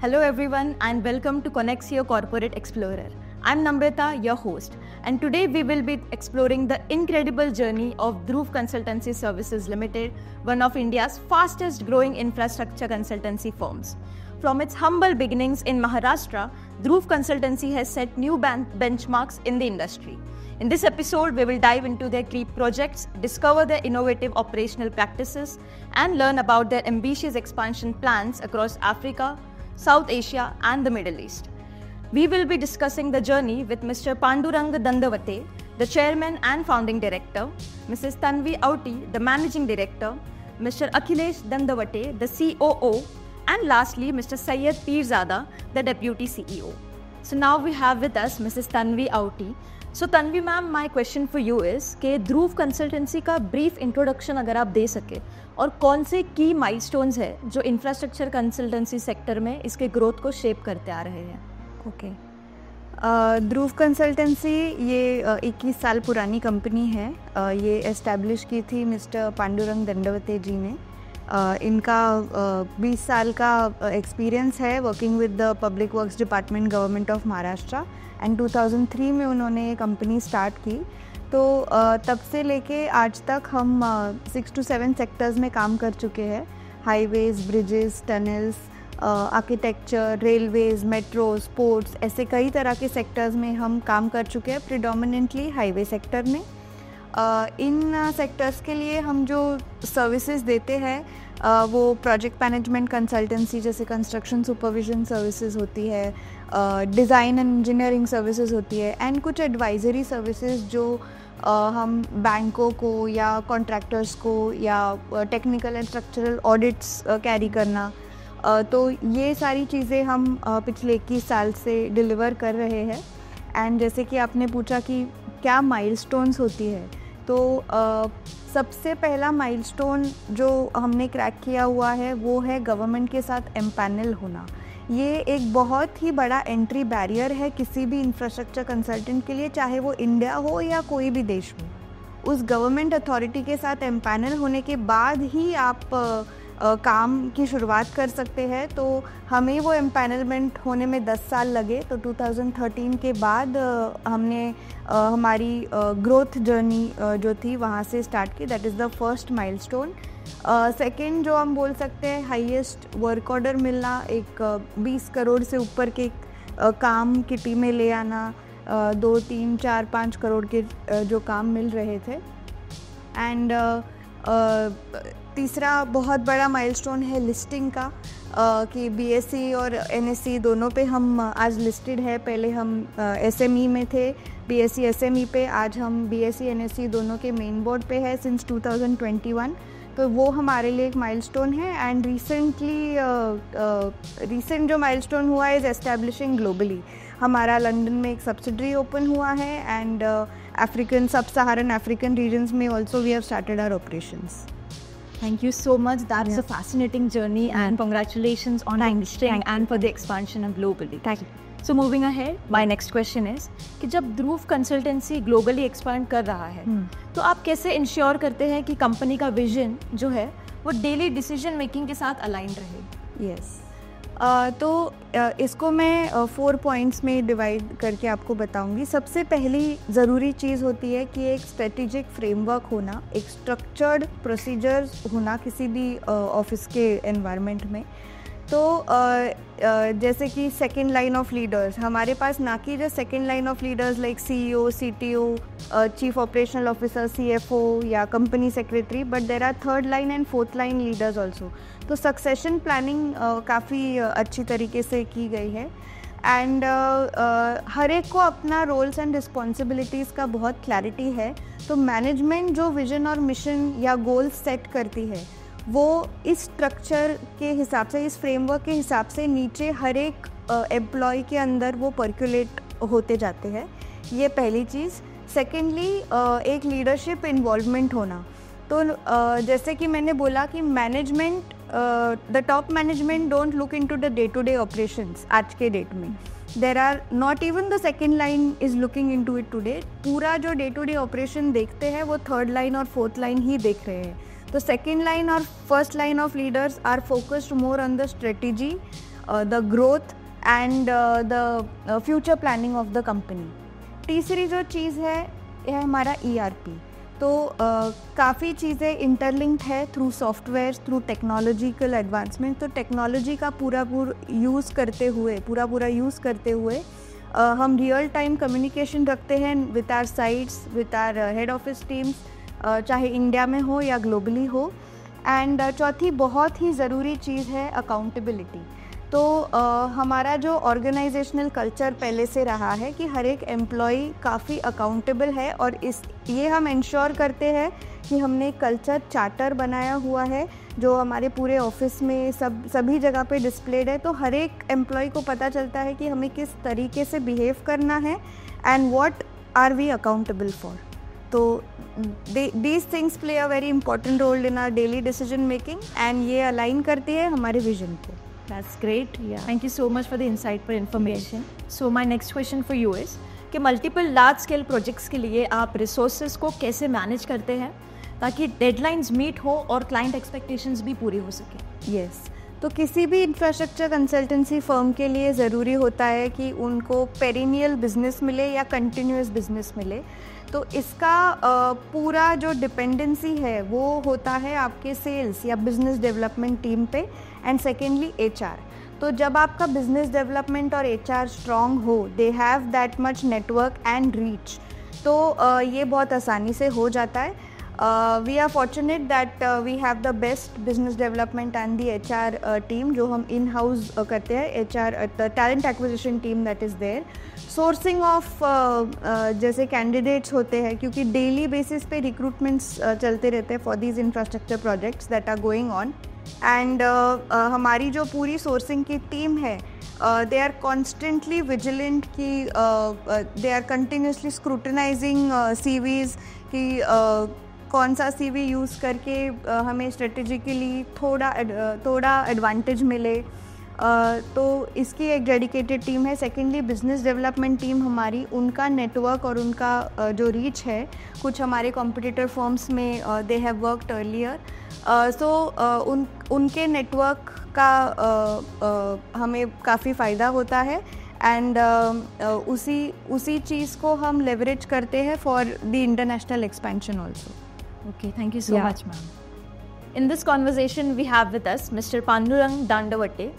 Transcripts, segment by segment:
Hello everyone and welcome to Connexio Corporate Explorer. I'm Namrata, your host, and today we will be exploring the incredible journey of Dhruv Consultancy Services Limited, one of India's fastest growing infrastructure consultancy firms. From its humble beginnings in Maharashtra, Dhruv Consultancy has set new benchmarks in the industry. In this episode, we will dive into their key projects, discover their innovative operational practices, and learn about their ambitious expansion plans across Africa, South Asia, and the Middle East. We will be discussing the journey with Mr. Pandurang Dandavate, the Chairman and Founding Director, Mrs. Tanvi Auti, the Managing Director, Mr. Akhilesh Dandavate, the COO, and lastly, Mr. Syed Pirzada, the Deputy CEO. So now we have with us Mrs. Tanvi Auti. So Tanvi ma'am, my question for you is कि ध्रुव consultancy का brief introduction अगर आप दे सके और कौन से की milestones है जो इंफ्रास्ट्रक्चर कंसल्टेंसी सेक्टर में इसके ग्रोथ को शेप करते आ रहे हैं. ओके. ध्रुव कंसल्टेंसी ये 21 साल पुरानी कंपनी है. ये एस्टैब्लिश की थी मिस्टर पांडुरंग दंडवते जी ने. इनका 20 साल का एक्सपीरियंस है working with the public works department government of Maharashtra and 2003 में उन्होंने ये कंपनी स्टार्ट की. तो तब से लेके आज तक हम 6 to 7 सेक्टर्स में काम कर चुके हैं. Highways, bridges, tunnels, architecture, Railways, metros, ports, ऐसे कई तरह के सेक्टर्स में हम काम कर चुके हैं. प्रिडोमिनेंटली हाईवे सेक्टर में. इन सेक्टर्स के लिए हम जो सर्विसेज देते हैं वो प्रोजेक्ट मैनेजमेंट कंसल्टेंसी जैसे कंस्ट्रक्शन सुपरविजन सर्विसेज होती है, डिज़ाइन एंड इंजीनियरिंग सर्विसेज होती है, एंड कुछ एडवाइजरी सर्विसेज जो हम बैंकों को या कॉन्ट्रैक्टर्स को या technical and structural audits carry करना. तो ये सारी चीज़ें हम पिछले 21 साल से डिलीवर कर रहे हैं. एंड जैसे कि आपने पूछा कि क्या माइलस्टोन्स होती है, तो सबसे पहला माइलस्टोन जो हमने क्रैक किया हुआ है वो है गवर्नमेंट के साथ एम्पैनल होना. ये एक बहुत ही बड़ा एंट्री बैरियर है किसी भी इंफ्रास्ट्रक्चर कंसल्टेंट के लिए, चाहे वो इंडिया हो या कोई भी देश हो. उस गवर्नमेंट अथॉरिटी के साथ एम्पैनल होने के बाद ही आप काम की शुरुआत कर सकते हैं. तो हमें वो एम्पैनलमेंट होने में 10 साल लगे. तो 2013 के बाद हमने हमारी ग्रोथ जर्नी जो थी वहाँ से स्टार्ट की. That is the first milestone. Second जो हम बोल सकते हैं, हाईएस्ट वर्क ऑर्डर मिलना, एक 20 करोड़ से ऊपर के काम किटी में ले आना. 2, 3, 4, 5 करोड़ के जो काम मिल रहे थे. एंड तीसरा बहुत बड़ा माइलस्टोन है लिस्टिंग का, कि बीएसई और एनएसई दोनों पे हम आज लिस्टेड है. पहले हम एसएमई में थे, बीएसई एसएमई पे. आज हम बीएसई एनएसई दोनों के मेन बोर्ड पे है सिंस 2021. तो वो हमारे लिए एक माइलस्टोन है. एंड रिसेंट जो माइलस्टोन हुआ इज़ एस्टैब्लिशिंग ग्लोबली. हमारा लंदन में एक सब्सिडरी ओपन हुआ है and African, sub Saharan African regions में also we have started our operations. Thank you so much. That's a fascinating journey and congratulations on registering and for the expansion of globally. Thank you. So moving ahead, my next question is कि जब ध्रुव consultancy globally expand कर रहा है तो आप कैसे ensure करते हैं कि कंपनी का विजन जो है वो डेली डिसीजन मेकिंग के साथ अलाइन रहे? Yes. तो इसको मैं 4 पॉइंट्स में डिवाइड करके आपको बताऊंगी. सबसे पहली ज़रूरी चीज़ होती है कि एक स्ट्रेटेजिक फ्रेमवर्क होना, एक स्ट्रक्चर्ड प्रोसीजर्स होना किसी भी ऑफिस के एनवायरनमेंट में. तो जैसे कि सेकेंड लाइन ऑफ लीडर्स, हमारे पास ना कि जो second line of leaders like CEO, CTO, chief operational officer, CFO या company secretary, but there are third line and fourth line leaders also. तो सक्सेशन प्लानिंग काफ़ी अच्छी तरीके से की गई है. एंड हर एक को अपना रोल्स एंड रिस्पॉन्सिबिलिटीज़ का बहुत क्लैरिटी है. तो मैनेजमेंट जो विजन और मिशन या गोल्स सेट करती है वो इस स्ट्रक्चर के हिसाब से, इस फ्रेमवर्क के हिसाब से नीचे हर एक एम्प्लॉय के अंदर वो पर्कुलेट होते जाते हैं. ये पहली चीज़. सेकेंडली एक लीडरशिप इन्वॉल्वमेंट होना. तो जैसे कि मैंने बोला कि management, the top management don't look into the day to day operations. आज के डेट में there are not even the second line is looking into it today. पूरा जो डे टू डे ऑपरेशन देखते हैं वो थर्ड लाइन और fourth line ही देख रहे हैं. तो सेकेंड लाइन और first line of leaders are focused more on the strategy, the growth and the future planning of the company. तीसरी जो चीज़ है यह हमारा ERP। तो काफ़ी चीज़ें इंटरलिंक्ड है through software, through technological advancement. तो टेक्नोलॉजी का पूरा यूज़ करते हुए हम रियल टाइम कम्युनिकेशन रखते हैं with our sites, with our head office teams, चाहे इंडिया में हो या ग्लोबली हो। एंड चौथी बहुत ही ज़रूरी चीज़ है अकाउंटेबिलिटी। तो हमारा जो ऑर्गेनाइजेशनल कल्चर पहले से रहा है कि हर एक एम्प्लॉई काफ़ी अकाउंटेबल है, और ये हम इंश्योर करते हैं कि हमने कल्चर चार्टर बनाया हुआ है जो हमारे पूरे ऑफिस में सभी जगह पे डिस्प्लेड है। तो हर एक एम्प्लॉय को पता चलता है कि हमें किस तरीके से बिहेव करना है and what are we accountable for. तो these things play a very important role in our daily decision making, and ये अलाइन करती है हमारे विजन को। That's great. Yeah. Thank you so much for the insightful information. So my next question for you is कि multiple large scale projects के लिए आप resources को कैसे मैनेज करते हैं ताकि डेडलाइंस मीट हो और क्लाइंट एक्सपेक्टेशंस भी पूरी हो सके? यस, तो किसी भी इंफ्रास्ट्रक्चर कंसल्टेंसी फर्म के लिए ज़रूरी होता है कि उनको पेरिनियल बिजनेस मिले या कंटिन्यूस बिजनेस मिले। तो इसका पूरा जो डिपेंडेंसी है वो होता है आपके सेल्स या बिजनेस डेवलपमेंट टीम पे, एंड सेकेंडली HR। तो जब आपका बिजनेस डेवलपमेंट और HR स्ट्रॉन्ग हो, they have that much network and reach, तो ये बहुत आसानी से हो जाता है। We are fortunate that we have the best business development and the HR team जो हम इन हाउस करते हैं, HR talent acquisition team that is there. Sourcing of जैसे कैंडिडेट्स होते हैं, क्योंकि डेली बेसिस पे रिक्रूटमेंट्स चलते रहते हैं for these infrastructure projects that are going on, and हमारी जो पूरी सोर्सिंग की टीम है दे आर कॉन्स्टेंटली विजिलेंट कि they are continuously scrutinising CVs कि कौन सा CV यूज़ करके हमें स्ट्रेटेजिकली थोड़ा एडवांटेज मिले। तो इसकी एक डेडिकेटेड टीम है। सेकेंडली बिजनेस डेवलपमेंट टीम हमारी, उनका नेटवर्क और उनका जो रीच है कुछ हमारे कॉम्पिटिटर फर्म्स में दे हैव वर्कड अर्लियर, सो उनके नेटवर्क का हमें काफ़ी फ़ायदा होता है, एंड उसी चीज़ को हम लेवरेज करते हैं for the international expansion also. Okay, thank you so much, ma'am. In this conversation, we have with us Mr. Pandurang Dandavatte,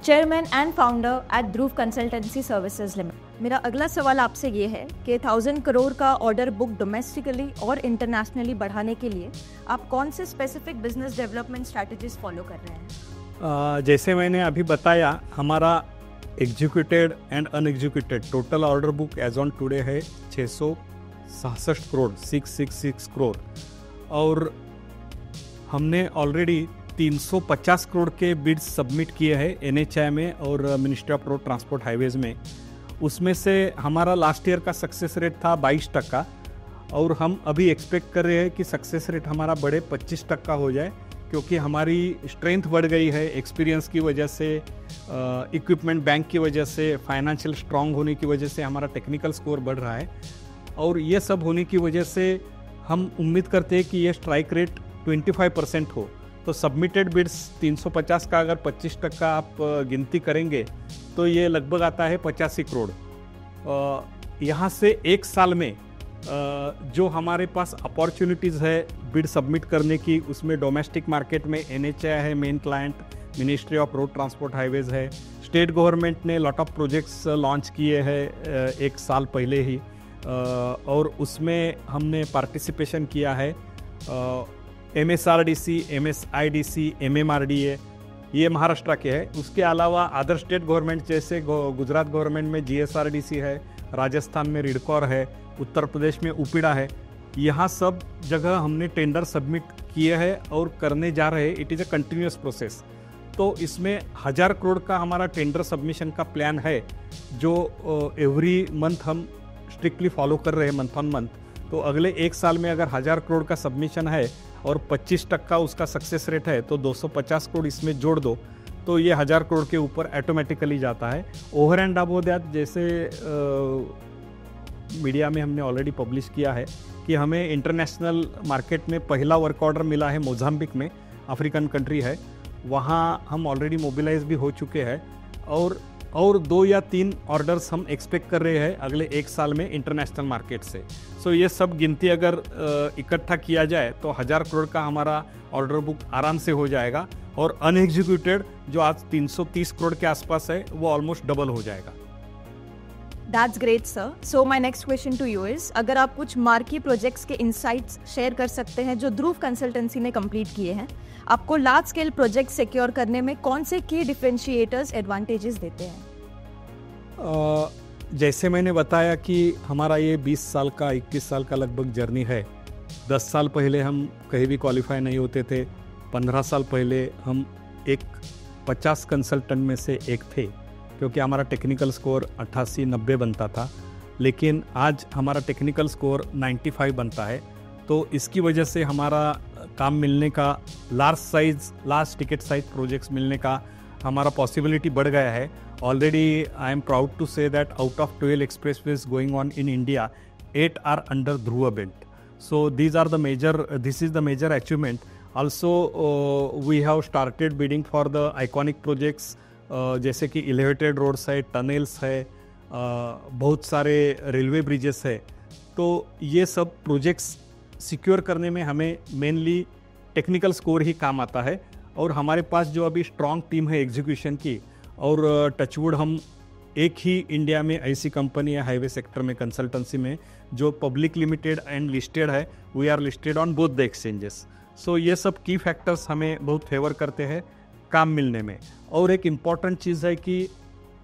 Chairman and Founder at Dhruv Consultancy Services Limited. मेरा अगला सवाल आपसे ये है कि 1000 करोड़ का ऑर्डर बुक डोमेस्टिकली और internationally बढ़ाने के लिए आप कौन से specific business development strategies follow कर रहे हैं? जैसे मैंने अभी बताया, हमारा executed and unexecuted total order book as on today है 666 करोड़, 666 करोड़, और हमने ऑलरेडी 350 करोड़ के बिड्स सबमिट किए हैं NHAI में और ministry of road transport highways में। उसमें से हमारा लास्ट ईयर का सक्सेस रेट था 22%, और हम अभी एक्सपेक्ट कर रहे हैं कि सक्सेस रेट हमारा बढ़े 25% हो जाए, क्योंकि हमारी स्ट्रेंथ बढ़ गई है एक्सपीरियंस की वजह से, इक्विपमेंट बैंक की वजह से, फाइनेंशियल स्ट्रांग होने की वजह से हमारा टेक्निकल स्कोर बढ़ रहा है, और ये सब होने की वजह से हम उम्मीद करते हैं कि ये स्ट्राइक रेट 25% हो। तो सबमिटेड बिड्स 350 का अगर 25% आप गिनती करेंगे तो ये लगभग आता है 85 करोड़। यहाँ से एक साल में जो हमारे पास अपॉर्चुनिटीज़ है बिड सबमिट करने की, उसमें डोमेस्टिक मार्केट में NHAI है main client, ministry of road transport highways है, स्टेट गवर्नमेंट ने लॉट ऑफ प्रोजेक्ट्स लॉन्च किए हैं एक साल पहले ही, और उसमें हमने पार्टिसिपेशन किया है। MSRDC, MSIDC, MMRDA ये महाराष्ट्र के हैं। उसके अलावा अदर स्टेट गवर्नमेंट जैसे गुजरात गवर्नमेंट में GSRDC है, राजस्थान में रिडकॉर है, उत्तर प्रदेश में UPIDA है। यहाँ सब जगह हमने टेंडर सबमिट किए हैं और करने जा रहे हैं। It is a continuous process. तो इसमें 1000 करोड़ का हमारा टेंडर सबमिशन का प्लान है, जो एवरी मंथ हम स्ट्रिक्टली फॉलो कर रहे हैं मंथ ऑन मंथ। तो अगले एक साल में अगर 1000 करोड़ का सबमिशन है और 25% उसका सक्सेस रेट है, तो 250 करोड़ इसमें जोड़ दो, तो ये 1000 करोड़ के ऊपर ऑटोमेटिकली जाता है। ओवर एंड अबव दैट, जैसे मीडिया में हमने ऑलरेडी पब्लिश किया है कि हमें इंटरनेशनल मार्केट में पहला वर्क ऑर्डर मिला है मोजाम्बिक में, अफ्रीकन कंट्री है, वहाँ हम ऑलरेडी मोबिलाइज भी हो चुके हैं। और 2 या 3 ऑर्डर्स हम एक्सपेक्ट कर रहे हैं अगले 1 साल में इंटरनेशनल मार्केट से। सो ये सब गिनती अगर इकट्ठा किया जाए तो 1000 करोड़ का हमारा ऑर्डर बुक आराम से हो जाएगा, और अनएग्जीक्यूटेड जो आज 330 करोड़ के आसपास है वो ऑलमोस्ट डबल हो जाएगा। That's great, sir. So my next question to you is, अगर आप कुछ मार्की प्रोजेक्ट्स के इंसाइट्स शेयर कर सकते हैं जो ध्रुव कंसल्टेंसी ने कंप्लीट किए हैं, आपको लार्ज स्केल प्रोजेक्ट सिक्योर करने में कौन से की डिफरेंशिएटर्स एडवांटेजेस देते हैं? जैसे मैंने बताया कि हमारा ये 20 साल का 21 साल का लगभग जर्नी है। 10 साल पहले हम कहीं भी क्वालिफाई नहीं होते थे। 15 साल पहले हम एक 50 कंसल्टेंट में से एक थे, क्योंकि हमारा टेक्निकल स्कोर 88-90 बनता था, लेकिन आज हमारा टेक्निकल स्कोर 95 बनता है। तो इसकी वजह से हमारा काम मिलने का, लार्ज टिकट साइज प्रोजेक्ट्स मिलने का हमारा पॉसिबिलिटी बढ़ गया है। Already I am proud to say that out of 12 expressways going on in India, 8 are under ध्रुव belt. So this is the major achievement. Also we have started bidding for the iconic projects, जैसे कि elevated roads है, tunnels है, बहुत सारे railway bridges है। तो ये सब प्रोजेक्ट्स सिक्योर करने में हमें मेनली टेक्निकल स्कोर ही काम आता है, और हमारे पास जो अभी स्ट्रॉन्ग टीम है एग्जीक्यूशन की, और टचवुड हम एक ही इंडिया में ऐसी कंपनी है हाईवे सेक्टर में कंसल्टेंसी में जो पब्लिक लिमिटेड एंड लिस्टेड है। We are listed on both the exchanges. So ये सब की फैक्टर्स हमें बहुत फेवर करते हैं काम मिलने में। और एक इम्पॉर्टेंट चीज़ है कि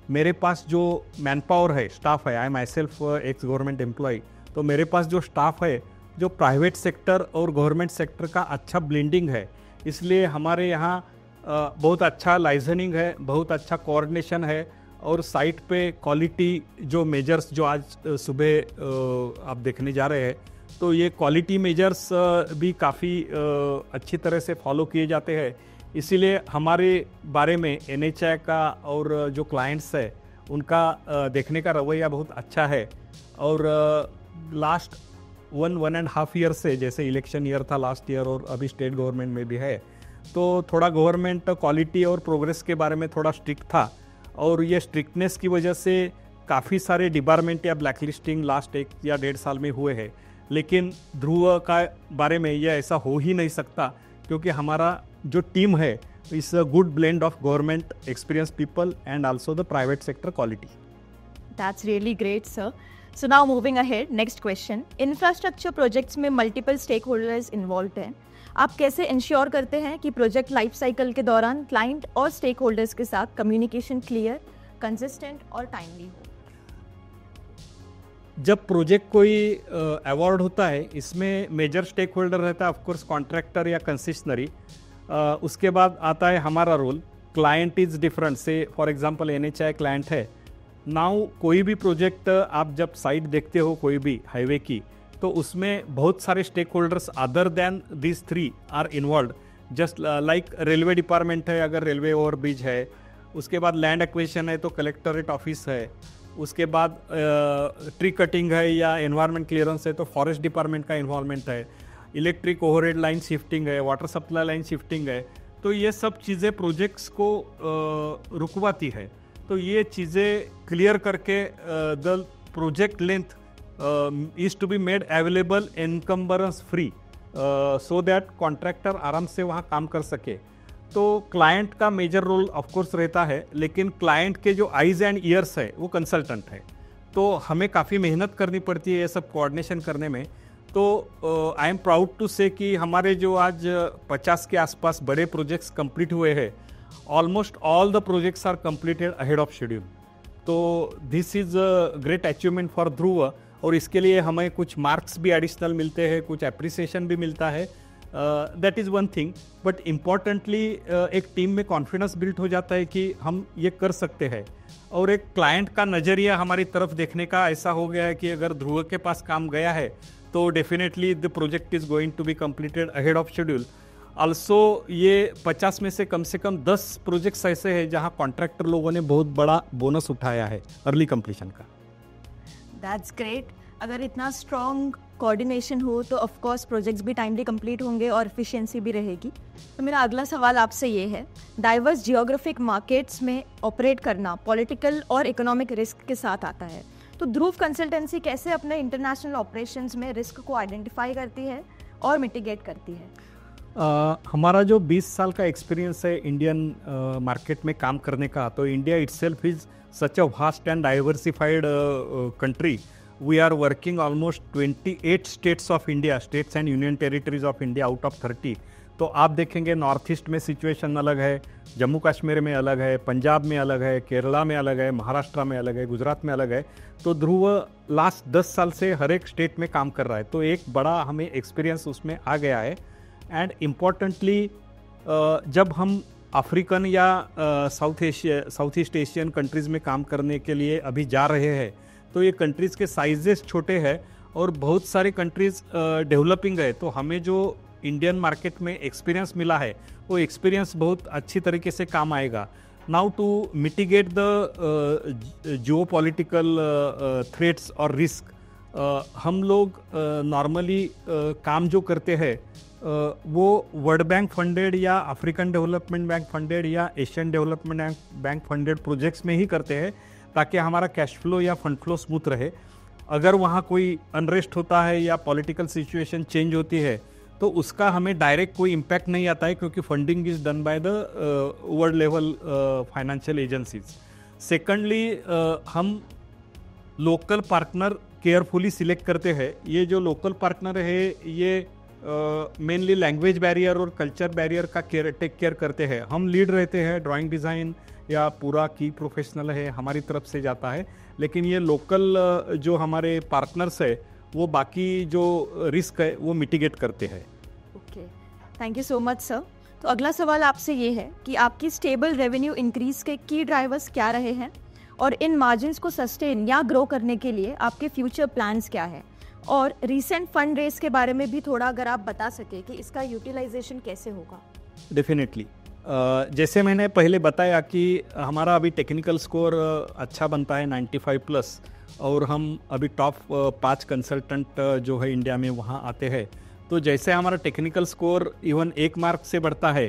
मेरे पास जो मैन पावर है, स्टाफ है, I myself ex government employ, तो मेरे पास जो स्टाफ है जो प्राइवेट सेक्टर और गवर्नमेंट सेक्टर का अच्छा ब्लेंडिंग है, इसलिए हमारे यहाँ बहुत अच्छा लाइजनिंग है, बहुत अच्छा कोऑर्डिनेशन है, और साइट पे क्वालिटी जो मेजर्स जो आज सुबह आप देखने जा रहे हैं, तो ये क्वालिटी मेजर्स भी काफ़ी अच्छी तरह से फॉलो किए जाते हैं। इसीलिए हमारे बारे में NHAI का और जो क्लाइंट्स है उनका देखने का रवैया बहुत अच्छा है। और लास्ट 1.5 ईयर से, जैसे इलेक्शन ईयर था लास्ट ईयर और अभी स्टेट गवर्नमेंट में भी है, तो थोड़ा गवर्नमेंट क्वालिटी और प्रोग्रेस के बारे में थोड़ा स्ट्रिक्ट था, और ये स्ट्रिक्टनेस की वजह से काफ़ी सारे डिपार्टमेंट या ब्लैकलिस्टिंग लास्ट 1 या 1.5 साल में हुए हैं। लेकिन ध्रुव का बारे में ये ऐसा हो ही नहीं सकता, क्योंकि हमारा जो टीम है इस a good blend of government experience people and also the private sector quality. That's really great, sir. So now moving ahead, next question. Infrastructure projects में मल्टीपल स्टेक होल्डर्स इन्वॉल्व हैं। आप कैसे इंश्योर करते हैं कि project life cycle के दौरान client और स्टेक होल्डर्स के साथ कम्युनिकेशन क्लियर, कंसिस्टेंट और टाइमली हो? जब प्रोजेक्ट कोई अवार्ड होता है, इसमें मेजर स्टेक होल्डर रहता है ऑफकोर्स कॉन्ट्रैक्टर या कंसिशनरी। उसके बाद आता है हमारा रोल। क्लाइंट इज़ डिफरेंट, से फॉर एग्जांपल NHAI क्लाइंट है। नाउ कोई भी प्रोजेक्ट आप जब साइट देखते हो कोई भी हाईवे की, तो उसमें बहुत सारे stake holders other than this 3 are involve. Just like railway department है, अगर रेलवे ओवर ब्रिज है, उसके बाद लैंड एक्विजिशन है तो कलेक्टरेट ऑफिस है, उसके बाद ट्री कटिंग है या एनवायरनमेंट क्लियरेंस है तो फॉरेस्ट डिपार्टमेंट का इन्वॉल्वमेंट है, इलेक्ट्रिक ओवरहेड लाइन शिफ्टिंग है, वाटर सप्लाई लाइन शिफ्टिंग है। तो ये सब चीज़ें प्रोजेक्ट्स को रुकवाती है। तो ये चीज़ें क्लियर करके the project length is to be made available encumbrance free, so that contractor आराम से वहाँ काम कर सके। तो क्लाइंट का मेजर रोल ऑफकोर्स रहता है, लेकिन क्लाइंट के जो आइज एंड ईयर्स है वो कंसल्टेंट है। तो हमें काफ़ी मेहनत करनी पड़ती है ये सब कोऑर्डिनेशन करने में। तो आई एम प्राउड टू से कि हमारे जो आज 50 के आसपास बड़े प्रोजेक्ट्स कंप्लीट हुए हैं, almost all the projects are completed ahead of schedule. तो this is a great achievement for Dhruv, और इसके लिए हमें कुछ मार्क्स भी एडिशनल मिलते हैं, कुछ अप्रिसिएशन भी मिलता है। That is one thing, but importantly एक टीम में कॉन्फिडेंस बिल्ड हो जाता है कि हम ये कर सकते हैं, और एक क्लाइंट का नज़रिया हमारी तरफ देखने का ऐसा हो गया है कि अगर ध्रुव के पास काम गया है तो definitely the project is going to be completed ahead of schedule. Also ये 50 में से कम 10 प्रोजेक्ट्स ऐसे हैं जहाँ कॉन्ट्रैक्टर लोगों ने बहुत बड़ा बोनस उठाया है अर्ली कंप्लीशन का। That's great. अगर इतना स्ट्रॉन्ग कोऑर्डिनेशन हो तो ऑफ कोर्स प्रोजेक्ट्स भी टाइमली कंप्लीट होंगे और एफिशिएंसी भी रहेगी। तो मेरा अगला सवाल आपसे ये है, डाइवर्स जियोग्राफिक मार्केट्स में ऑपरेट करना पॉलिटिकल और इकोनॉमिक रिस्क के साथ आता है, तो ध्रुव कंसल्टेंसी कैसे अपने इंटरनेशनल ऑपरेशंस में रिस्क को आइडेंटिफाई करती है और मिटिगेट करती है? हमारा जो 20 साल का एक्सपीरियंस है इंडियन मार्केट में काम करने का, तो India itself is such a vast and diversified country. We are working almost 28 states of India, states and union territories of India out of 30। तो आप देखेंगे नॉर्थ ईस्ट में सिचुएशन अलग है, जम्मू कश्मीर में अलग है, पंजाब में अलग है, केरला में अलग है, महाराष्ट्र में अलग है, गुजरात में अलग है। तो ध्रुव लास्ट 10 साल से हर एक स्टेट में काम कर रहा है, तो एक बड़ा हमें एक्सपीरियंस उसमें आ गया है। एंड इम्पॉर्टेंटली जब हम अफ्रीकन या साउथ ईस्ट एशियन कंट्रीज़ में काम करने के लिए अभी जा रहे हैं, तो ये कंट्रीज़ के साइजेस छोटे हैं और बहुत सारे कंट्रीज़ डेवलपिंग है। तो हमें जो इंडियन मार्केट में एक्सपीरियंस मिला है वो एक्सपीरियंस बहुत अच्छी तरीके से काम आएगा। Now to mitigate the geopolitical threats और रिस्क, हम लोग नॉर्मली काम जो करते हैं वो वर्ल्ड बैंक फंडेड या अफ्रीकन डेवलपमेंट बैंक फंडेड या Asian development bank funded projects में ही करते हैं, ताकि हमारा कैश फ्लो या फंड फ्लो स्मूथ रहे। अगर वहाँ कोई अनरेस्ट होता है या पॉलिटिकल सिचुएशन चेंज होती है तो उसका हमें डायरेक्ट कोई इम्पैक्ट नहीं आता है, क्योंकि funding is done by the world level financial agencies. Secondly, हम लोकल पार्टनर केयरफुली सिलेक्ट करते हैं। ये जो लोकल पार्टनर है ये मेनली लैंग्वेज बैरियर और कल्चर बैरियर का टेक केयर करते हैं। हम लीड रहते हैं, ड्राइंग डिज़ाइन या पूरा की प्रोफेशनल है हमारी तरफ से जाता है, लेकिन ये लोकल जो हमारे पार्टनर्स है वो बाकी जो रिस्क है वो मिटिगेट करते हैं। Okay, thank you so much sir. तो अगला सवाल आपसे ये है कि आपकी स्टेबल रेवेन्यू इंक्रीज के की ड्राइवर्स क्या रहे हैं और इन मार्जिन्स को सस्टेन या ग्रो करने के लिए आपके फ्यूचर प्लान्स क्या है, और रीसेंट फंड रेस के बारे में भी थोड़ा अगर आप बता सके कि इसका यूटिलाइजेशन कैसे होगा। डेफिनेटली, जैसे मैंने पहले बताया कि हमारा अभी टेक्निकल स्कोर अच्छा बनता है 95+, और हम अभी टॉप 5 कंसल्टेंट जो है इंडिया में वहाँ आते हैं। तो जैसे हमारा टेक्निकल स्कोर इवन 1 मार्क से बढ़ता है,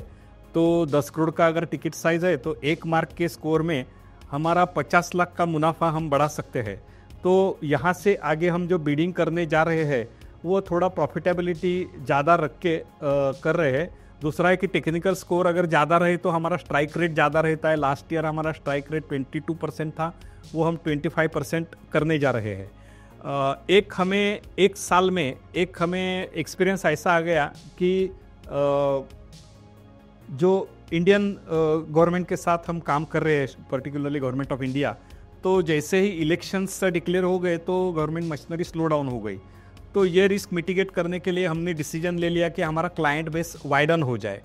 तो 10 करोड़ का अगर टिकट साइज़ है तो 1 मार्क के स्कोर में हमारा 50 लाख का मुनाफा हम बढ़ा सकते हैं। तो यहाँ से आगे हम जो बिडिंग करने जा रहे हैं वो थोड़ा प्रॉफिटेबिलिटी ज़्यादा रख के कर रहे हैं। दूसरा है कि टेक्निकल स्कोर अगर ज़्यादा रहे तो हमारा स्ट्राइक रेट ज़्यादा रहता है। लास्ट ईयर हमारा स्ट्राइक रेट 22% था, वो हम 25% करने जा रहे हैं। एक साल में हमें एक्सपीरियंस ऐसा आ गया कि जो इंडियन गवर्नमेंट के साथ हम काम कर रहे हैं, पर्टिकुलरली गवर्नमेंट ऑफ इंडिया, तो जैसे ही इलेक्शंस डिक्लेयर हो गए तो गवर्नमेंट मशीनरी स्लो डाउन हो गई। तो ये रिस्क मिटिगेट करने के लिए हमने डिसीजन ले लिया कि हमारा क्लाइंट बेस वाइडन हो जाए।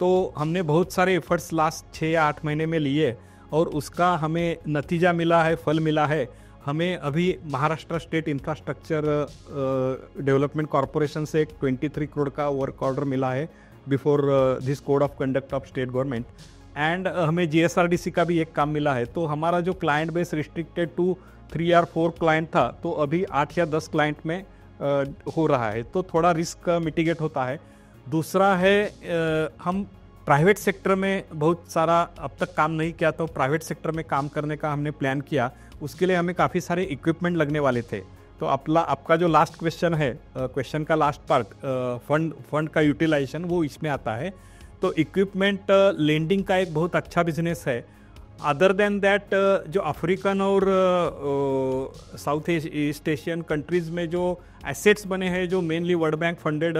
तो हमने बहुत सारे एफर्ट्स लास्ट 6 या 8 महीने में लिए और उसका हमें नतीजा मिला है, फल मिला है। हमें अभी Maharashtra state infrastructure development corporation से एक 23 करोड़ का वर्क ऑर्डर मिला है before this code of conduct of state government. And हमें GSRDC का भी एक काम मिला है। तो हमारा जो क्लाइंट बेस रिस्ट्रिक्टेड टू 3 या 4 क्लाइंट था, तो अभी 8 या 10 क्लाइंट में हो रहा है, तो थोड़ा रिस्क मिटिगेट होता है। दूसरा है हम प्राइवेट सेक्टर में बहुत सारा अब तक काम नहीं किया, तो प्राइवेट सेक्टर में काम करने का हमने प्लान किया। उसके लिए हमें काफ़ी सारे इक्विपमेंट लगने वाले थे। तो आपका जो लास्ट क्वेश्चन है, क्वेश्चन का लास्ट पार्ट, फंड का यूटिलाइजेशन, वो इसमें आता है। तो इक्विपमेंट लेंडिंग का एक बहुत अच्छा बिजनेस है। अदर देन दैट, जो अफ्रीकन और साउथ ईस्ट एशियन कंट्रीज़ में जो एसेट्स बने हैं जो मेनली वर्ल्ड बैंक फंडेड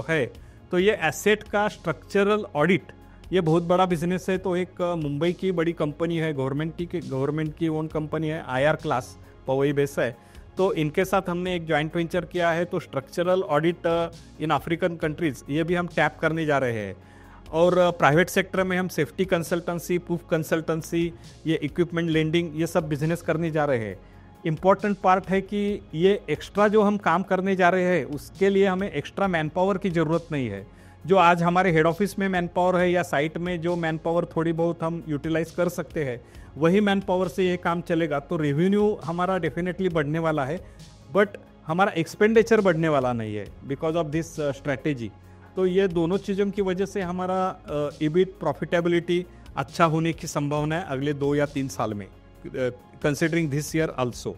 है, तो ये एसेट का स्ट्रक्चरल ऑडिट ये बहुत बड़ा बिजनेस है। तो एक मुंबई की बड़ी कंपनी है, गवर्नमेंट की ओन कंपनी है, IR क्लास पवई बेस है। तो इनके साथ हमने एक जॉइंट वेंचर किया है। तो स्ट्रक्चरल ऑडिट इन अफ्रीकन कंट्रीज़ ये भी हम टैप करने जा रहे हैं। और प्राइवेट सेक्टर में हम सेफ्टी कंसल्टेंसी, प्रूफ कंसल्टेंसी, ये इक्विपमेंट लेंडिंग, ये सब बिजनेस करने जा रहे हैं। इम्पॉर्टेंट पार्ट है कि ये एक्स्ट्रा जो हम काम करने जा रहे हैं उसके लिए हमें एक्स्ट्रा मैन पावर की ज़रूरत नहीं है। जो आज हमारे हेड ऑफिस में मैन पावर है या साइट में जो मैन पावर थोड़ी बहुत हम यूटिलाइज कर सकते हैं, वही मैन पावर से ये काम चलेगा। तो रेवेन्यू हमारा डेफिनेटली बढ़ने वाला है, बट हमारा एक्सपेंडिचर बढ़ने वाला नहीं है बिकॉज ऑफ दिस स्ट्रेटेजी। तो ये दोनों चीज़ों की वजह से हमारा ईबिट प्रॉफिटेबिलिटी अच्छा होने की संभावना है अगले 2 या 3 साल में, considering this year also.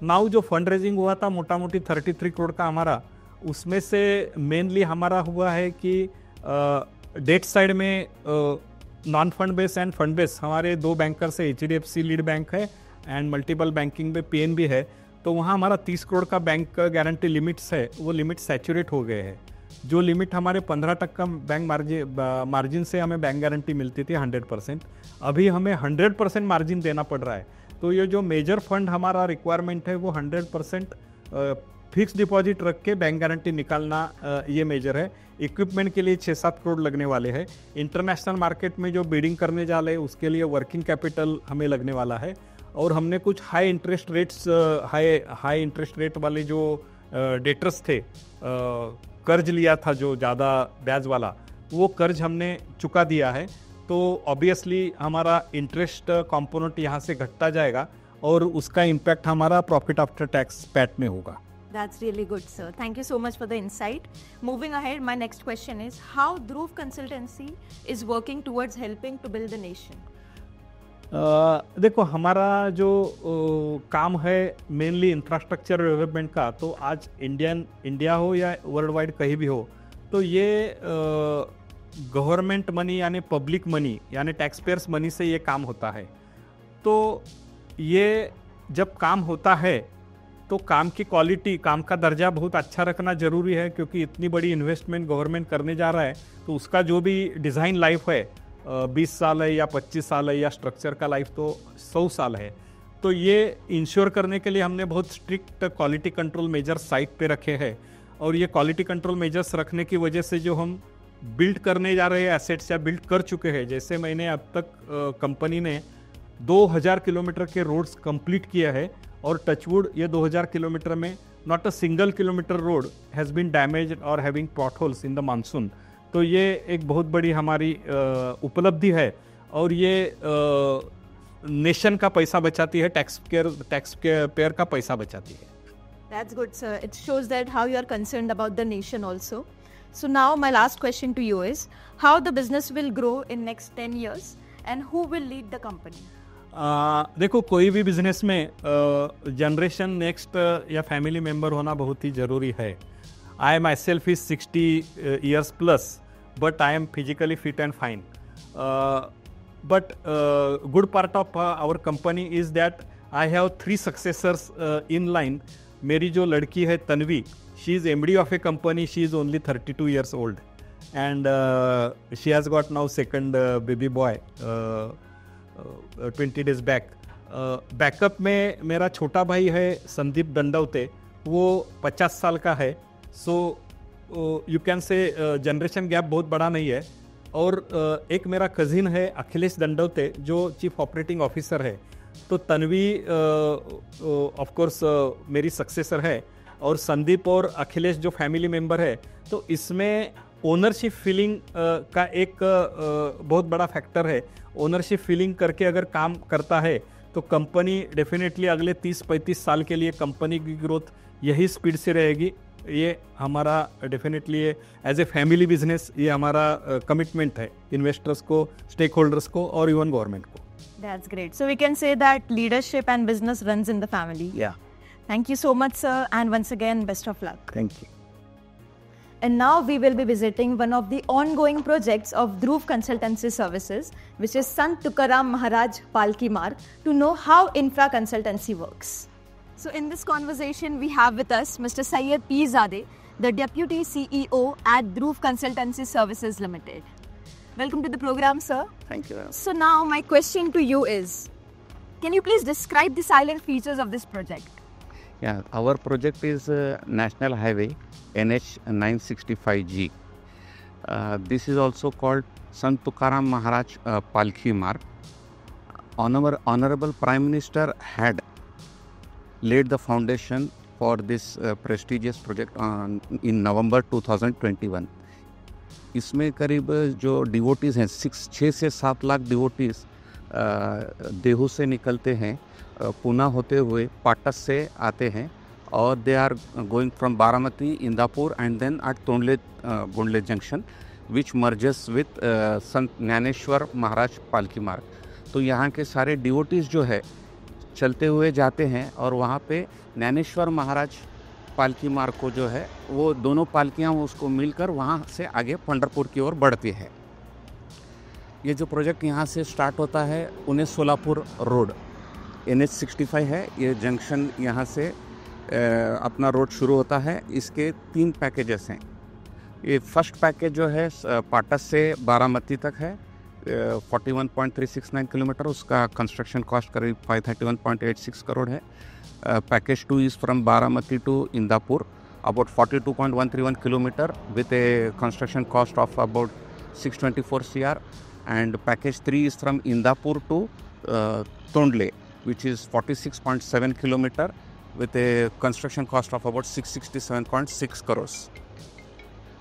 Now जो फंड रेजिंग हुआ था मोटा मोटी 33 करोड़ का हमारा, उसमें से मेनली हमारा हुआ है कि डेट साइड में non fund base end fund base हमारे 2 बैंकर से HDFC लीड बैंक है एंड मल्टीपल बैंकिंग में PNB है। तो वहाँ हमारा 30 करोड़ का बैंक गारंटी लिमिट्स है, वो लिमिट सैचुरेट हो गए हैं। जो लिमिट हमारे 15% बैंक मार्जिन से हमें बैंक गारंटी मिलती थी 100%, अभी हमें 100% मार्जिन देना पड़ रहा है। तो ये जो मेजर फंड हमारा रिक्वायरमेंट है वो 100% फिक्स डिपॉजिट रख के बैंक गारंटी निकालना ये मेजर है। इक्विपमेंट के लिए 6-7 करोड़ लगने वाले हैं। इंटरनेशनल मार्केट में जो बिडिंग करने जा रहे हैं उसके लिए वर्किंग कैपिटल हमें लगने वाला है। और हमने कुछ हाई इंटरेस्ट रेट वाले जो डेटर्स थे, कर्ज लिया था जो ज़्यादा ब्याज वाला, वो कर्ज हमने चुका दिया है। तो ऑब्वियसली हमारा इंटरेस्ट कंपोनेंट यहाँ से घटता जाएगा और उसका इम्पैक्ट हमारा प्रॉफिट आफ्टर टैक्स पैट में होगा। That's really good, sir. Thank you so much for the insight. Moving ahead, my next question is how Dhruv Consultancy is working towards helping to build the nation? देखो हमारा जो काम है mainly infrastructure development का, तो आज India हो या वर्ल्ड वाइड कहीं भी हो, तो ये गवर्नमेंट मनी यानी पब्लिक मनी यानी टैक्स पेयर्स मनी से ये काम होता है। तो ये जब काम होता है तो काम की क्वालिटी, काम का दर्जा बहुत अच्छा रखना ज़रूरी है, क्योंकि इतनी बड़ी इन्वेस्टमेंट गवर्नमेंट करने जा रहा है तो उसका जो भी डिज़ाइन लाइफ है 20 साल है या 25 साल है या स्ट्रक्चर का लाइफ तो 100 साल है। तो ये इंश्योर करने के लिए हमने बहुत strict quality control measures site पे रखे हैं। और ये क्वालिटी कंट्रोल मेजर्स रखने की वजह से जो हम बिल्ड करने जा रहे हैं एसेट्स या बिल्ड कर चुके हैं, जैसे मैंने अब तक कंपनी ने 2000 किलोमीटर के रोड्स कंप्लीट किया है और टचवुड ये 2000 किलोमीटर में not a single kilometre road has been damaged और having pot holes in the monsoon. तो ये एक बहुत बड़ी हमारी उपलब्धि है और ये नेशन का पैसा बचाती है, टैक्स पेयर का पैसा बचाती है। That's good, sir. It shows that how you are concerned about the nation also. So now my last question to you is how the business will grow in next 10 years and who will lead the company? देखो कोई भी business में generation next या family member होना बहुत ही ज़रूरी है। I myself is 60 years plus, but I am physically fit and fine. But good part of our company is that I have 3 successors in line. मेरी जो लड़की है Tanvi, she is MD of a company, she is only 32 years old and she has got now second baby boy 20 days back. Backup में मेरा छोटा भाई है संदीप दंडवते, वो 50 साल का है। So you can say generation gap बहुत बड़ा नहीं है। और एक मेरा कजिन है अखिलेश दंडवते जो चीफ ऑपरेटिंग ऑफिसर है। तो तन्वी ऑफ कोर्स मेरी सक्सेसर है और संदीप और अखिलेश जो फैमिली मेंबर है। तो इसमें ओनरशिप फीलिंग का एक बहुत बड़ा फैक्टर है। ओनरशिप फीलिंग करके अगर काम करता है तो कंपनी डेफिनेटली अगले 30-35 साल के लिए कंपनी की ग्रोथ यही स्पीड से रहेगी। ये हमारा definitely as a family business ये हमारा कमिटमेंट है इन्वेस्टर्स को, स्टेक होल्डर्स को और इवन गवर्नमेंट को। That's great. So we can say that leadership and business runs in the family. Yeah. Thank you so much, sir, and once again, best of luck. Thank you. And now we will be visiting one of the ongoing projects of Dhruv Consultancy Services, which is Sant Tukaram Maharaj Palki Marg, to know how infra consultancy works. So in this conversation, we have with us Mr. Syed P. Zadeh, the Deputy CEO at Dhruv Consultancy Services Limited. Welcome to the program, sir. Thank you. So now my question to you is, can you please describe the silent features of this project? Yeah, our project is National Highway NH 965G. This is also called Sant Tukaram Maharaj Palki Marg. Honorable Prime Minister had laid the foundation for this prestigious project in November 2021. इसमें करीब जो devotees हैं 6 से 7 lakh devotees Dehu से निकलते हैं, पुणे होते हुए पाटस से आते हैं or they are going from Baramati, Indapur, and then at Tondle Gondle Junction, which merges with Sant Jnaneshwar Maharaj Palki Marg. तो यहाँ के सारे डिवोटीज जो है चलते हुए जाते हैं और वहाँ पे ज्ञानेश्वर महाराज पालकी मार्ग को जो है वो दोनों पालकियाँ उसको मिलकर वहाँ से आगे पंढरपुर की ओर बढ़ती है। ये जो प्रोजेक्ट यहाँ से स्टार्ट होता है पुणे सोलापुर रोड NH65 है। ये जंक्शन यहाँ से अपना रोड शुरू होता है। इसके 3 पैकेजेस हैं। ये फर्स्ट पैकेज जो है पाटस से बारामती तक है, 41.369 किलोमीटर। उसका कंस्ट्रक्शन कॉस्ट करीब 531.86 करोड़ है। Package 2 is from Baramati to Indapur, about 42.131 kilometre with a construction cost of about 624 CR. And package 3 is from Indapur to Tondle, which is 46.7 kilometer with a construction cost of about 667.6 crores.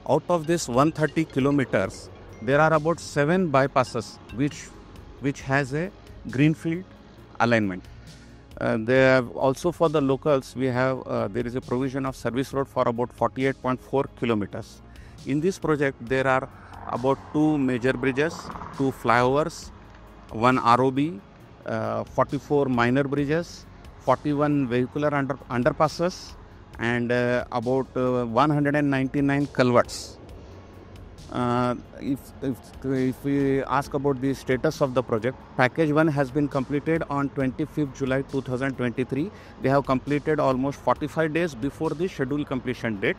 Out of this 130 kilometers, there are about 7 bypasses which has a greenfield alignment. Also for the locals, we have there is a provision of service road for about 48.4 kilometers. In this project, there are about 2 major bridges, 2 flyovers, 1 ROB, 44 minor bridges, 41 vehicular underpasses, and about 199 culverts. If we ask about the status of the project, package 1 has been completed on 25th July 2023. They have completed almost 45 days before the scheduled completion date,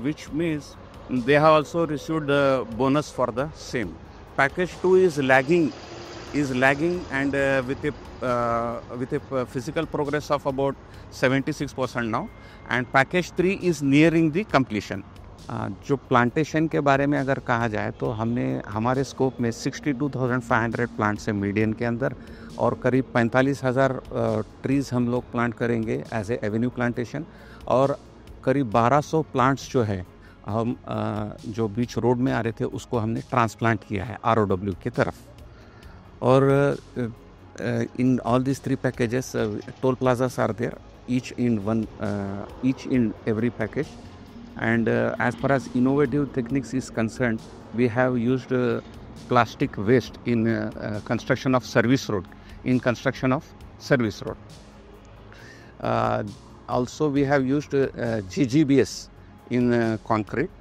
which means they have also received the bonus for the same. Package 2 is lagging and with a physical progress of about 76% now, and package 3 is nearing the completion. जो plantation के बारे में अगर कहा जाए तो हमने हमारे स्कोप में 62,500 प्लांट्स है मीडियन के अंदर, और करीब 45,000 ट्रीज़ हम लोग प्लांट करेंगे एज ए एवेन्यू प्लांटेशन, और करीब 1200 प्लांट्स जो है हम जो बीच रोड में आ रहे थे उसको हमने ट्रांसप्लांट किया है ROW की तरफ. और in all this 3 packages toll plazas are there, each in every package. And as far as innovative techniques is concerned, we have used plastic waste in construction of service road. Also we have used GGBS in concrete.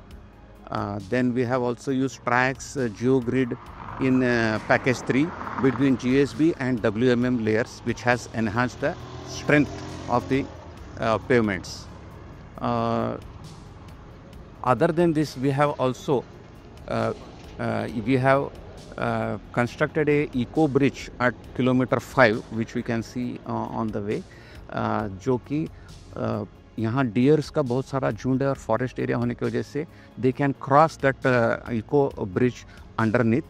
Then we have also used Triax GeoGrid in package 3 between GSB and WMM layers, which has enhanced the strength of the pavements. Other than this, we have also constructed a eco bridge at kilometer 5, which we can see on the way, जो कि यहाँ dears का बहुत सारा झुंड है और forest area होने की वजह से they can cross that eco bridge underneath,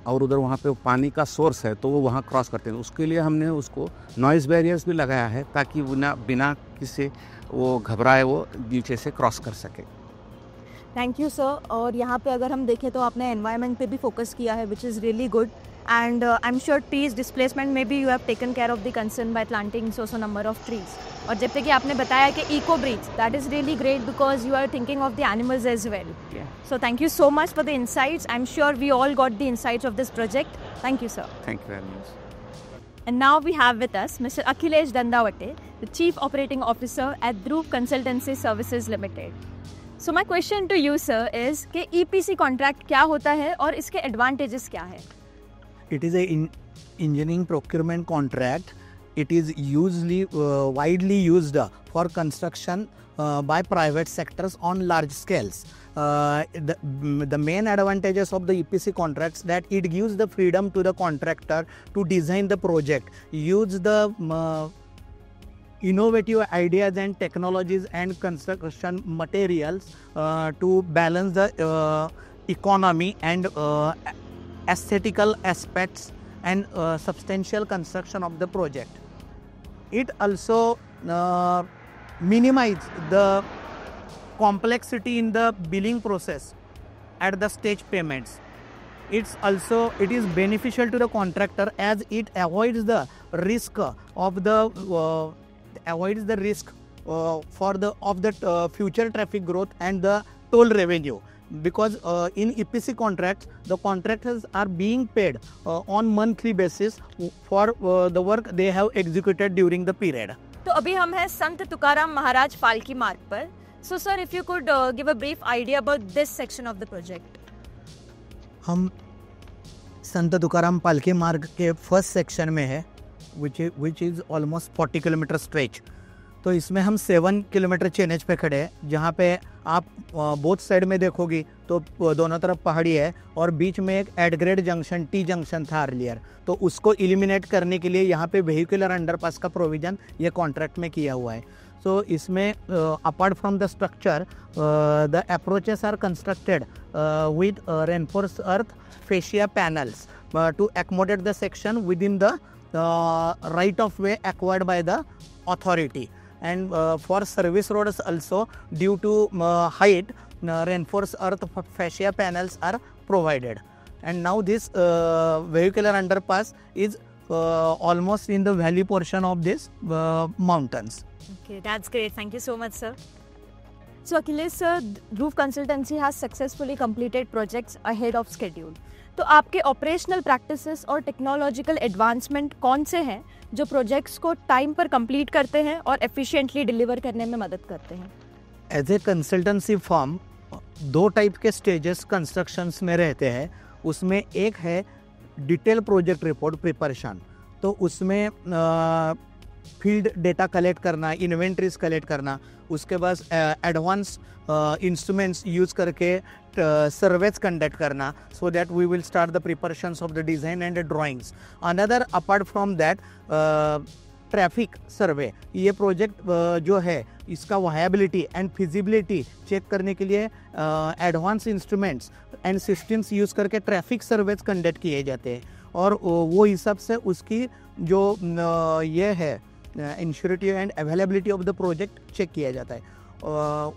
और उधर वहाँ पे पानी का सोर्स है तो वो वहाँ क्रॉस करते हैं. उसके लिए हमने उसको नॉइज़ बैरियर्स भी लगाया है ताकि बिना किसी वो घबराए वो नीचे से क्रॉस कर सके. Thank you sir. और यहाँ पे अगर हम देखें तो आपने एनवायरनमेंट पे भी फोकस किया है, which is really good. And I am sure trees displacement में भी you have taken care of the concern by planting so number of trees. और जब तक कि आपने बताया कि eco bridge, that is really great because you are thinking of the animals as well. So thank you so much for the insights. I'm sure we all got the insights of this project. Thank you, sir. Thank you very much. And now we have with us Mr. Akhilesh Dandawate, the Chief Operating Officer at Dhruv Consultancy Services Limited. So my question to you, sir, is कि EPC contract क्या होता है और इसके advantages क्या है? It is a engineering procurement contract. It is usually widely used for construction by private sectors on large scales. The main advantages of the EPC contracts that it gives the freedom to the contractor to design the project, use the innovative ideas and technologies and construction materials to balance the economy and aesthetical aspects and substantial construction of the project. It also minimizes the complexity in the billing process at the stage payments. It is beneficial to the contractor as it avoids the risk for the of the future traffic growth and the toll revenue. Because in EPC contracts, the contractors are being paid on monthly basis for the work they have executed during the period. तो अभी हम हैं संत तुकाराम महाराज पालकी मार्ग पर. So sir, if you could give a brief idea about this section of the project. हम संत तुकाराम पालकी मार्ग के फर्स्ट सेक्शन में है, which is almost 40 kilometre stretch. तो इसमें हम 7 किलोमीटर चेनेज पे खड़े हैं, जहाँ पे आप बोथ साइड में देखोगी तो दोनों तरफ पहाड़ी है और बीच में एक एडग्रेड जंक्शन टी जंक्शन था अर्लियर. तो उसको एलिमिनेट करने के लिए यहाँ पे व्हीकुलर अंडरपास का प्रोविज़न ये कॉन्ट्रैक्ट में किया हुआ है. सो इसमें apart from the structure the approaches are constructed with reinforce earth fascia panels to accommodate the section within the right of way acquired by the authority. And for service roads also, due to height, reinforced earth fascia panels are provided. And now this vehicular underpass is almost in the valley portion of this mountains. Okay, that's great. Thank you so much, sir. So Akhilesh sir, Dhruv Consultancy has successfully completed projects ahead of schedule. तो आपके operational practices और technological advancement कौन से हैं जो projects को time पर complete करते हैं और एफिशिएंटली डिलीवर करने में मदद करते हैं? As a consultancy firm 2 type के स्टेजेस कंस्ट्रक्शंस में रहते हैं. उसमें एक है डिटेल प्रोजेक्ट रिपोर्ट प्रिपरेशन. तो उसमें फील्ड डेटा कलेक्ट करना, इन्वेंट्रीज कलेक्ट करना, उसके बाद एडवांस इंस्ट्रूमेंट्स यूज करके सर्वेज कंडक्ट करना, so that we will start the preparations of the design and drawings. Another apart from that traffic survey. ये project जो है इसका वायबिलिटी एंड फिजिबिलिटी चेक करने के लिए advance instruments and systems use करके ट्रैफिक सर्वेज कंडक्ट किए जाते हैं और वो हिसाब से उसकी जो ये है assurity and availability of the project check किया जाता है.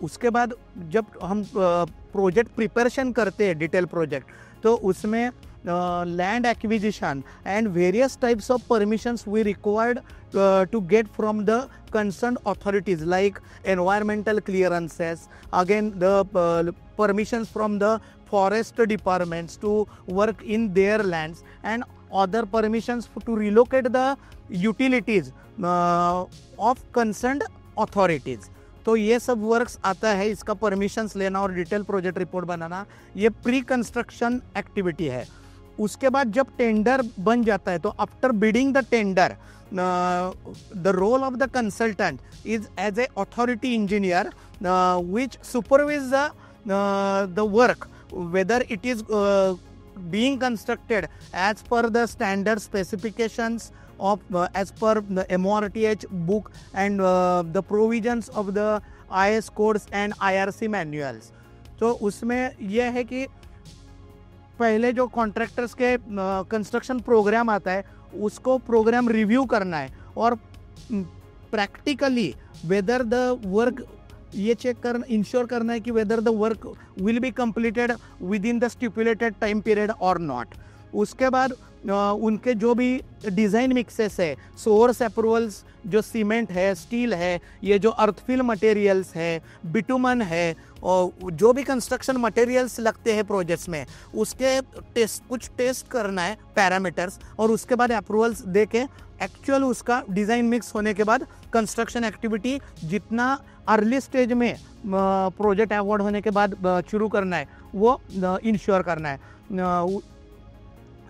उसके बाद जब हम प्रोजेक्ट प्रिपरेशन करते हैं डिटेल प्रोजेक्ट, तो उसमें land acquisition and various types of permissions we required to get from the concerned authorities, like environmental clearances, again the permissions from the forest departments to work in their lands, and other permissions to relocate the utilities of concerned authorities. तो ये सब works आता है, इसका permissions लेना और detail project report बनाना, ये pre construction activity है. उसके बाद जब टेंडर बन जाता है तो after bidding the tender the role of the consultant is as a authority engineer which supervise the work whether it is being constructed as per the standard specifications of as per the MORTH book and the provisions of the IS codes and IRC manuals. तो उसमें यह है कि पहले जो contractors के construction programme आता है उसको प्रोग्राम रिव्यू करना है और प्रैक्टिकली वेदर द वर्क ये चेक करना, इंश्योर करना है कि whether the work will be completed with in the stipulated time period और नॉट. उसके बाद उनके जो भी डिज़ाइन मिक्सेस है, सोर्स अप्रूवल्स, जो सीमेंट है, स्टील है, ये जो अर्थफिल मटेरियल्स है, बिटुमन है, और जो भी कंस्ट्रक्शन मटेरियल्स लगते हैं प्रोजेक्ट्स में, उसके कुछ टेस्ट करना है पैरामीटर्स, और उसके बाद अप्रूवल्स दे के एक्चुअल उसका डिज़ाइन मिक्स होने के बाद कंस्ट्रक्शन एक्टिविटी जितना अर्ली स्टेज में प्रोजेक्ट अवार्ड होने के बाद शुरू करना है वो इंश्योर करना है.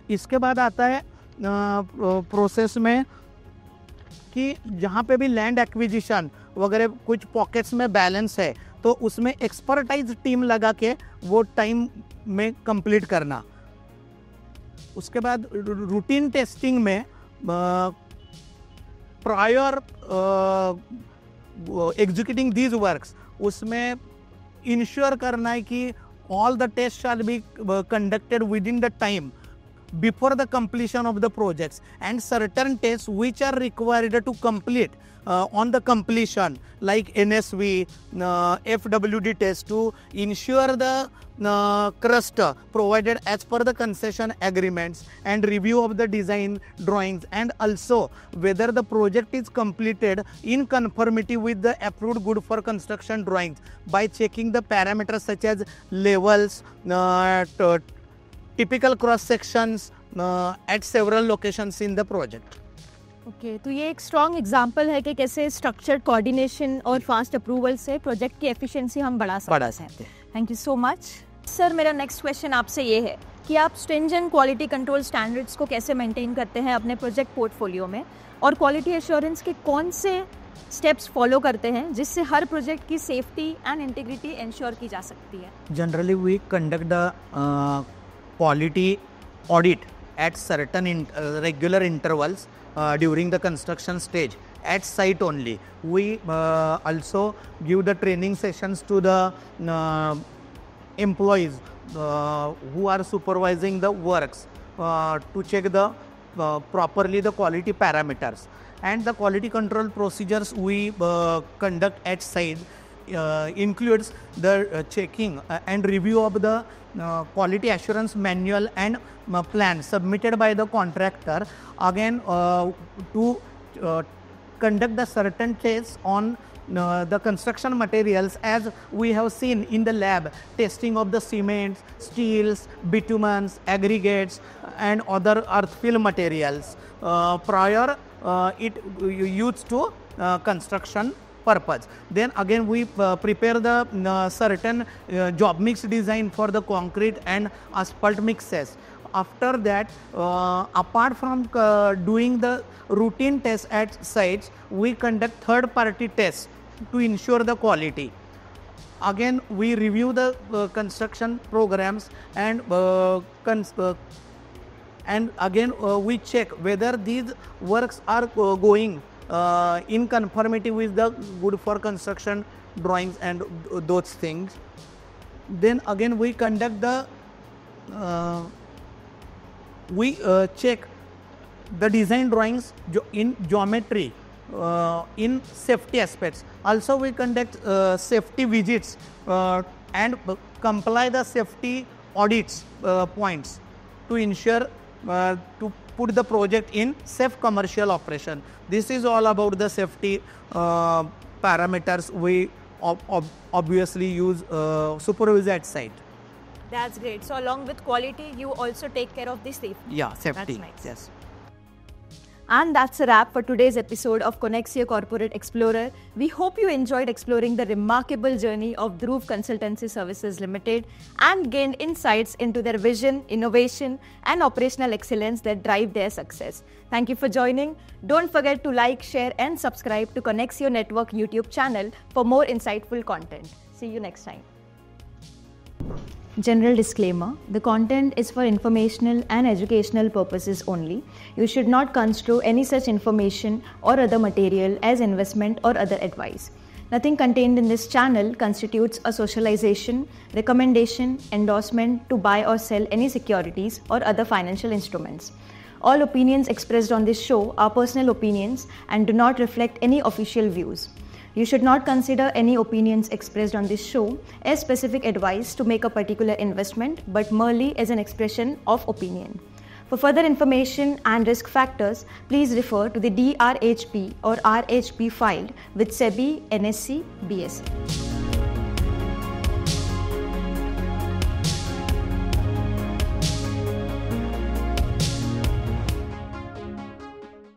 इसके बाद आता है प्रोसेस में कि जहाँ पे भी लैंड एक्विजिशन वगैरह कुछ पॉकेट्स में बैलेंस है तो उसमें एक्सपर्टाइज टीम लगा के वो टाइम में कंप्लीट करना. उसके बाद रूटीन टेस्टिंग में प्रायर एग्जीक्यूटिंग दीज वर्क्स, उसमें इंश्योर करना है कि all the test shall be conducted within the time before the completion of the projects, and certain tests which are required to complete on the completion, like NSV, FWD test, to ensure the crust provided as per the concession agreements, and review of the design drawings, and also whether the project is completed in conformity with the approved good for construction drawings by checking the parameters such as levels, typical cross sections at several locations in the project. Okay तो ये एक strong example है कि कैसे structured coordination और fast approval से project की efficiency हम बढ़ा सकते हैं। Thank you so much sir. मेरा नेक्स्ट क्वेश्चन आपसे ये है कि आप स्ट्रिंजेंट क्वालिटी कंट्रोल स्टैंडर्ड्स को कैसे मेंटेन करते हैं अपने प्रोजेक्ट पोर्टफोलियो में, और क्वालिटी एश्योरेंस के कौन से स्टेप्स फॉलो करते हैं जिससे हर प्रोजेक्ट की सेफ्टी एंड इंटीग्रिटी इंश्योर की जा सकती है। Generally we conduct the quality audit at certain regular intervals during the construction stage at site only. We also give the training sessions to the employees who are supervising the works to check the properly the quality parameters, and the quality control procedures we conduct at site includes the checking and review of the quality assurance manual and plan submitted by the contractor, again to conduct the certain tests on the construction materials, as we have seen in the lab, testing of the cements, steels, bitumens, aggregates and other earthfill materials prior it used to construction purpose. Then again we prepare the certain job mix design for the concrete and asphalt mixes. After that, apart from doing the routine tests at sites, we conduct third party tests to ensure the quality. Again we review the construction programs, and again we check whether these works are going in conformity with the good for construction drawings and those things. Then again we conduct the check the design drawings in geometry, in safety aspects. Also we conduct safety visits and comply the safety audits points to ensure to put the project in safe commercial operation. This is all about the safety parameters we obviously use supervise at site. That's great. So along with quality, you also take care of the safety. Yeah, safety. That's nice. Yes. And that's a wrap for today's episode of Connexio Corporate Explorer. We hope you enjoyed exploring the remarkable journey of Dhruv Consultancy Services Limited and gained insights into their vision, innovation, and operational excellence that drive their success. Thank you for joining. Don't forget to like, share, and subscribe to Connexio Network YouTube channel for more insightful content. See you next time. General disclaimer: the content is for informational and educational purposes only. You should not construe any such information or other material as investment or other advice. Nothing contained in this channel constitutes a socialization, recommendation, endorsement to buy or sell any securities or other financial instruments. All opinions expressed on this show are personal opinions and do not reflect any official views. You should not consider any opinions expressed on this show as specific advice to make a particular investment, but merely as an expression of opinion. For further information and risk factors, please refer to the DRHP or RHP filed with SEBI, NSE, BSE.